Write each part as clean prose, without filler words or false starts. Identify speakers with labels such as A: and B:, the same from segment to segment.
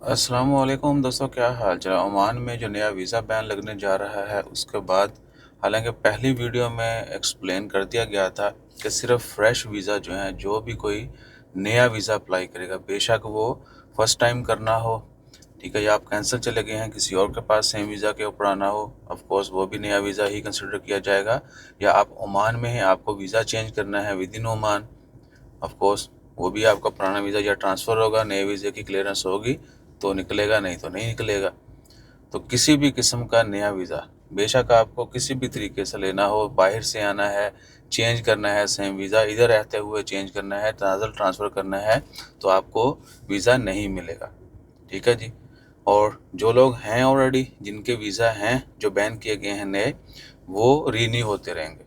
A: अस्सलाम वालेकुम दोस्तों, क्या हाल चाल। ओमान में जो नया वीज़ा बैन लगने जा रहा है उसके बाद, हालांकि पहली वीडियो में एक्सप्लेन कर दिया गया था कि सिर्फ फ्रेश वीज़ा जो है, जो भी कोई नया वीज़ा अप्लाई करेगा, बेशक वो फर्स्ट टाइम करना हो, ठीक है, या आप कैंसिल चले गए हैं किसी और के पास सेम वीज़ा के ऊपर आना हो, ऑफ कोर्स वो भी नया वीज़ा ही कंसिडर किया जाएगा। या आप ओमान में हैं, आपको वीज़ा चेंज करना है with in Oman, of course वो भी आपका पुराना वीज़ा या ट्रांसफ़र होगा, नए वीज़े की क्लियरेंस होगी तो निकलेगा, नहीं तो नहीं निकलेगा। तो किसी भी किस्म का नया वीज़ा, बेशक आपको किसी भी तरीके से लेना हो, बाहर से आना है, चेंज करना है सेम वीज़ा, इधर रहते हुए चेंज करना है, तनाज़ुल ट्रांसफ़र करना है, तो आपको वीज़ा नहीं मिलेगा, ठीक है जी। और जो लोग हैं ऑलरेडी, जिनके वीज़ा हैं जो बैन किए गए हैं नए, वो रीन्यू होते रहेंगे।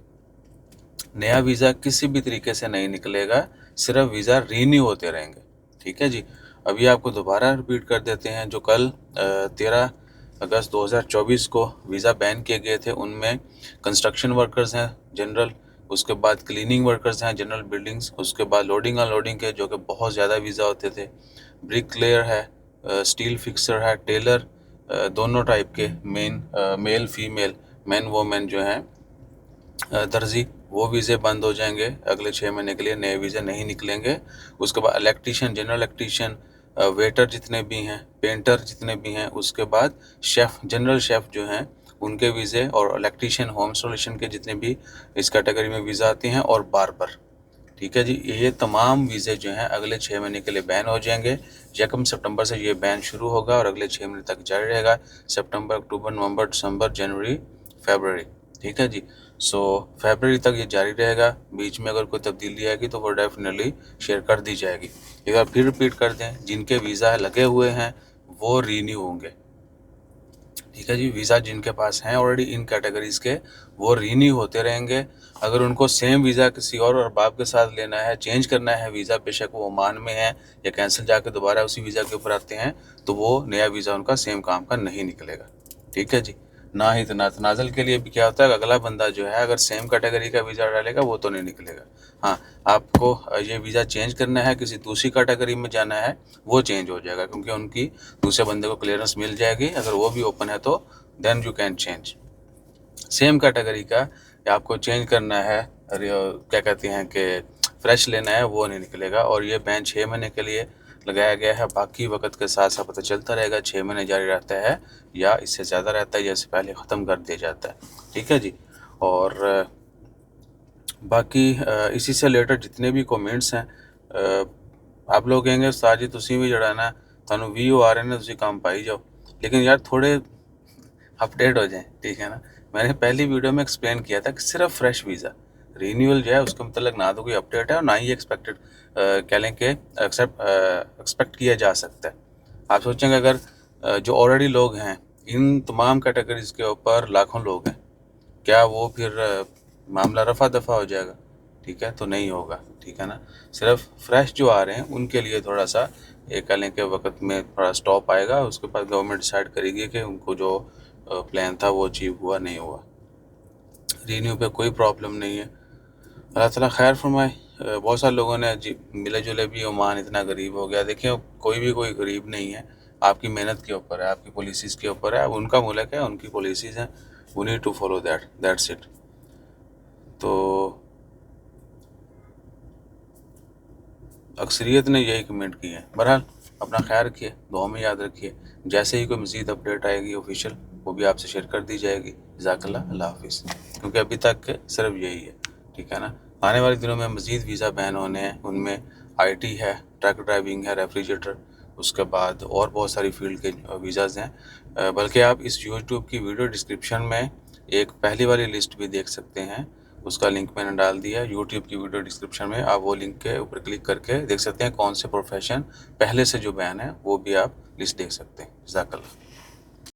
A: नया वीज़ा किसी भी तरीके से नहीं निकलेगा, सिर्फ वीज़ा रीन्यू होते रहेंगे, ठीक है जी। अभी आपको दोबारा रिपीट कर देते हैं, जो कल 13 अगस्त 2024 को वीज़ा बैन किए गए थे, उनमें कंस्ट्रक्शन वर्कर्स हैं जनरल, उसके बाद क्लीनिंग वर्कर्स हैं जनरल बिल्डिंग्स, उसके बाद लोडिंग अनलोडिंग के जो कि बहुत ज़्यादा वीज़ा होते थे, ब्रिक लेयर है, स्टील फिक्सर है, टेलर, दोनों टाइप के, मेल फीमेल, मैन वोमेन जो हैं, दर्जी, वो वीज़े बंद हो जाएंगे अगले 6 महीने के लिए, नए वीज़े नहीं निकलेंगे। उसके बाद इलेक्ट्रीशियन, जनरल इलेक्ट्रीशियन, वेटर जितने भी हैं, पेंटर जितने भी हैं, उसके बाद शेफ़, जनरल शेफ़ जो हैं, उनके वीज़े, और इलेक्ट्रीशियन, होम इंस्टॉलेशन के जितने भी इस कैटेगरी में वीज़ा आते हैं, और बार्बर, ठीक है जी। ये तमाम वीज़े जो हैं अगले 6 महीने के लिए बैन हो जाएंगे। 1 सितंबर से ये बैन शुरू होगा और अगले 6 महीने तक जारी रहेगा, सितंबर, अक्टूबर, नवंबर, दिसंबर, जनवरी, फरवरी, ठीक है जी। सो फरवरी तक ये जारी रहेगा। बीच में अगर कोई तब्दीली आएगी तो वो डेफिनेटली शेयर कर दी जाएगी। एक बार फिर रिपीट कर दें, जिनके वीज़ा लगे हुए हैं वो रीन्यू होंगे, ठीक है जी। वीज़ा जिनके पास हैं ऑलरेडी इन कैटेगरीज़ के, वो रीन्यू होते रहेंगे। अगर उनको सेम वीज़ा किसी और अरबाब के साथ लेना है, चेंज करना है वीज़ा, बेशक वो ओमान में है या कैंसिल जाके दोबारा उसी वीज़ा के ऊपर आते हैं, तो वो नया वीज़ा उनका सेम काम का नहीं निकलेगा, ठीक है जी। ना ही तनाज़ुल के लिए भी क्या होता है, अगला बंदा जो है अगर सेम कैटेगरी का वीज़ा डालेगा वो तो नहीं निकलेगा। हाँ, आपको ये वीज़ा चेंज करना है, किसी दूसरी कैटेगरी में जाना है, वो चेंज हो जाएगा, क्योंकि उनकी दूसरे बंदे को क्लियरेंस मिल जाएगी। अगर वो भी ओपन है तो then you can change. Same category का आपको चेंज करना है, क्या कहते हैं कि फ्रेश लेना है, वो नहीं निकलेगा। और ये बैन 6 महीने के लिए लगाया गया है। बाकी वक्त के साथ साथ पता चलता रहेगा 6 महीने जारी रहता है या इससे ज़्यादा रहता है, या इससे पहले ख़त्म कर दिया जाता है, ठीक है जी। और बाकी इसी से रिलेटेड जितने भी कमेंट्स हैं, आप लोग कहेंगे उस्ताद जी तुसी भी जड़ा ना थानू व्यू आ रहे हैं, तुसी काम पाई जाओ, लेकिन यार थोड़े अपडेट हो जाएं, ठीक है ना। मैंने पहली वीडियो में एक्सप्लेन किया था कि सिर्फ फ्रेश वीज़ा रीन्यूअल जो है उसका मतलब ना तो कोई अपडेट है और ना ही एक्सपेक्टेड कह लें कि एक्सपेक्ट किया जा सकता है। आप सोचेंगे अगर जो ऑलरेडी लोग हैं इन तमाम कैटेगरीज के ऊपर लाखों लोग हैं, क्या वो फिर मामला रफा दफा हो जाएगा, ठीक है, तो नहीं होगा, ठीक है ना। सिर्फ फ्रेश जो आ रहे हैं उनके लिए थोड़ा सा एक कह लें कि वक्त में थोड़ा स्टॉप आएगा, उसके बाद गवर्नमेंट डिसाइड करेगी कि उनको जो प्लान था वो अचीव हुआ नहीं हुआ। रीन्यू पे कोई प्रॉब्लम नहीं है, अल्लाह ताला खैर फरमाए। बहुत सारे लोगों ने मिले जुले भी ओमान इतना गरीब हो गया। देखिए कोई गरीब नहीं है, आपकी मेहनत के ऊपर है, आपकी पॉलिसीज़ के ऊपर है। अब उनका मुल्क है, उनकी पॉलिसीज़ हैं, we need to follow that's it. तो अक्सरियत ने यही कमेंट किए हैं। बहरहाल अपना ख्याल रखिए, दुआ में याद रखिए। जैसे ही कोई मज़ीद अपडेट आएगी ऑफिशियल, वो भी आपसे शेयर कर दी जाएगी। जज़ाकल्लाह, अल्लाह हाफिज़। क्योंकि अभी तक सिर्फ यही है, ठीक है ना। आने वाले दिनों में मज़ीद वीज़ा बैन होने हैं, उनमें IT है, ट्रक ड्राइविंग है, रेफ्रिजरेटर, उसके बाद और बहुत सारी फील्ड के वीज़ाज़ हैं। बल्कि आप इस यूट्यूब की वीडियो डिस्क्रिप्शन में एक पहली वाली लिस्ट भी देख सकते हैं, उसका लिंक मैंने डाल दिया है यूट्यूब की वीडियो डिस्क्रिप्शन में। आप वो लिंक के ऊपर क्लिक करके देख सकते हैं कौन से प्रोफेशन पहले से जो बैन है, वो भी आप लिस्ट देख सकते हैं। जज़ाकल्लाह।